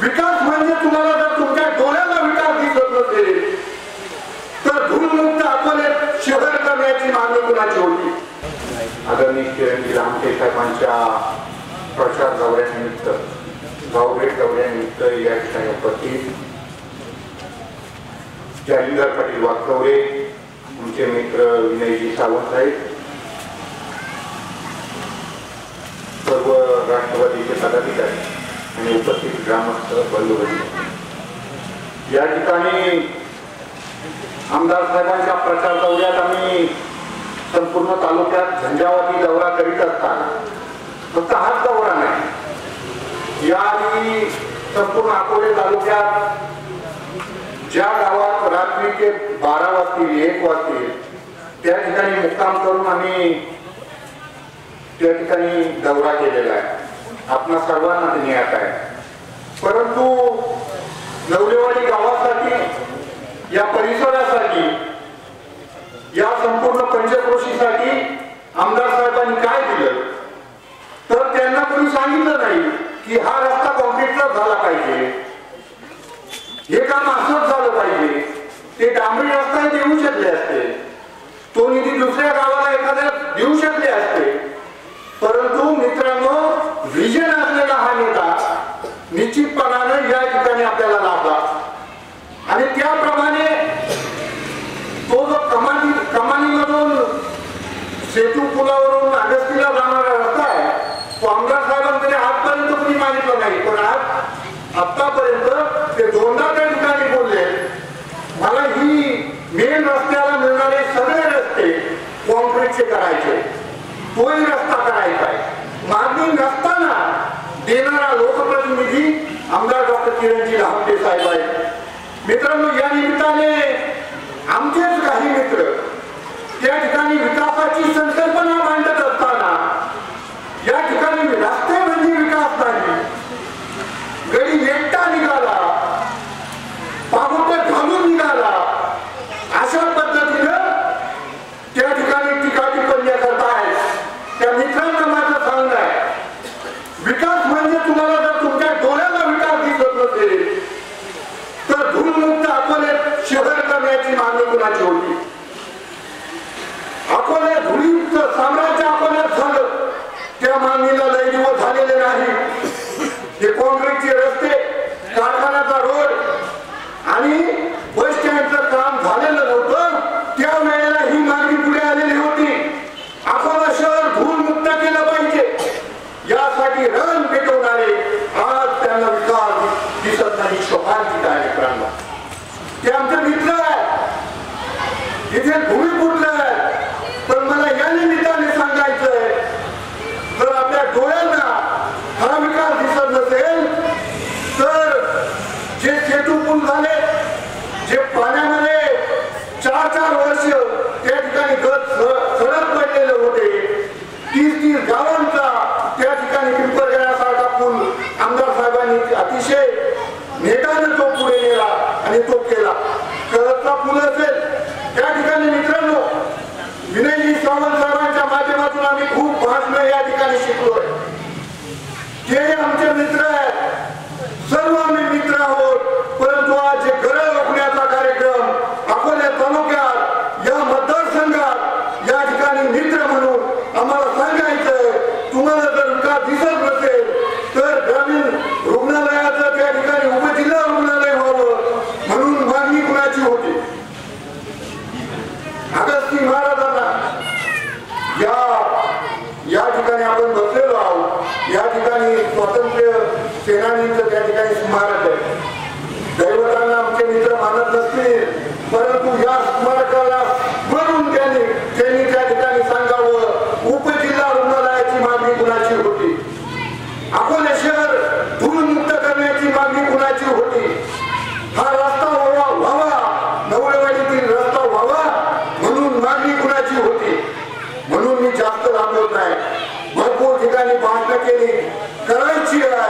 विकास म्हणजे तुम्हाला जर तुमच्या डोळ्याला विकास दिसत नसेल तर धूळमुक्त अकोले शहर करण्याची मागणी कुणाची होती? आदरणीय किरणजी लामटे साहेबांच्या प्रचार दौऱ्यानिमित्त गावभेट दौऱ्यानिमित्त या ठिकाणी उपस्थित जालिंदर पाटील वाकचौरे, आमचे मित्र विनयजी सावंत साहेब, सर्व राष्ट्रवादीचे पदाधिकारी आणि उपस्थित ग्रामस्थ बंधूभगिनी, या ठिकाणी आमदार साहेबांच्या प्रचार दौऱ्यात आम्ही संपूर्ण तालुक्यात झंझावाती दौरा करीत असताना फक्त हाच दौरा नाही, याआधी संपूर्ण अकोले तालुक्यात ज्या गावात रात्रीचे 12 वाजतील 1 वाजतील त्या ठिकाणी मुक्काम करून आम्ही त्या ठिकाणी दौरा केलेला आहे. आपणा सर्वांना ते ज्ञात आहे. परंतु नवलेवाडी गावासाठी, या परिसरासाठी, या संपूर्ण पंचक्रोशीसाठी आमदार साहेबांनी काय दिलं तर त्यांना कोणी सांगितलं नाही की हा रस्ता कॉन्क्रीटचा झाला पाहिजे, हे काम असंच झालं पाहिजे. ते डांबरी रस्ता देऊ शकले असते, तो निधी दुसऱ्या गावाला एखाद्या देऊ शकले असते. परंतु मित्रांनो, विजन असलेला हा नेता निश्चितपणाने या ठिकाणी आपल्याला लाभला आणि त्याप्रमाणे तो जो कमानीमधून सेतू पुलावरून अगस्तीला जाणारा रस्ता आहे तो आमदार साहेबांकडे आजपर्यंत कोणी मागितलं नाही. पण आज आतापर्यंत ते दोनदा त्या ठिकाणी बोलले, मला ही मेन रस्त्याला मिळणारे सगळे रस्ते कॉन्क्रीटचे करायचे, तोही रस्ता करायचा आहे. मागणी नसताना देणारा लोकप्रतिनिधी आमदार डॉक्टर किरणजी लामटे साहेब आहेत. मित्रांनो, या निमित्ताने आमचेच काही मित्र त्या ठिकाणी विकासाची संकल्पना मांडत असताना या ठिकाणी रस्ते म्हणजे विकास नाही, गडी एकटा निघाला, पागोटे घालून निघाला, अशा पद्धतीनं त्या ठिकाणी टीका टिप्पण्या करतायत. त्या मित्रांना माझं सांगणं आहे, विकास म्हणजे तुम्हाला जर तुमच्या डोळ्याला विकास दिसत नसेल तर धूळमुक्त अकोले शहर करण्याची मागणी कुणाची होती? अकोले धुळीचं साम्राज्य अकोल्यात झालं, त्या मागणीला लय दिवस झालेले नाही. हे काँक्रीटचे रस्ते, कारखान्याचा रोड आणि बस स्टँडचं काम झालेलं नव्हतं, त्यावेळेला ही मागणी पुढे आलेली होती. अकोला शहर धूळमुक्त केलं पाहिजे, यासाठी रण पेटवणारे आज त्यांना विकास दिसत नाही. शोभांकित आहे मित्रांनो, ते आमचे मित्र आहेत, इथे भूमिपुत्र आहेत. पण मला या निमित्ताने सांगायचंय, जर आपल्या डोळ्यांना हा विकास दिसत नसेल तर जे सेतू पूल झाले, जे पाण्यामध्ये 4-4 वर्ष त्या ठिकाणी सडक पडलेले होते, 30-30 गावांचा त्या ठिकाणी पिंपळगडासारखा पूल आमदार साहेबांनी अतिशय नेटाने तो पुढे नेला आणि तो केला. कळतला पूल असेल त्या ठिकाणी मित्रांनो, विनयजी सावंत साहेबांच्या माध्यमातून आम्ही खूप भाषणं या ठिकाणी शिकलोय. ते आमचे मित्र आहेत, सर्व आम्ही मित्र आहोत. परंतु आज जे घरं रोखण्याचा कार्यक्रम अकोला तालुक्यात या मतदारसंघात या ठिकाणी मित्र म्हणून आम्हाला सांगायचंय, तुम्हाला जर विकास दिसत नसेल तर ग्रामीण रुग्णालयाचं त्या ठिकाणी उपजिल्हा रुग्णालय व्हावं म्हणून मागणी कुणाची होती? अगस्ती महाराजांना या ठिकाणी आपण बसलेलो आहोत. या ठिकाणी स्वातंत्र्य सेनानींचं त्या ठिकाणी स्मारक आहे. दैवतांना आमचे मित्र मानत नसतील, परंतु या स्मारकाला म्हणून त्यांनी त्या ठिकाणी सांगावं, उपजिल्हा रुग्णालयाची मागणी कुणाची होती? अकोले शहर धूळमुक्त करण्याची मागणी कुणाची होती? हा रस्ता व्हावा, नवलेवाडीतील रस्ता व्हावा म्हणून मागणी कुणाची होती? म्हणून मी जास्त लांबवत नाही, भरपूर ठिकाणी भाषणं केली, करायची आहे.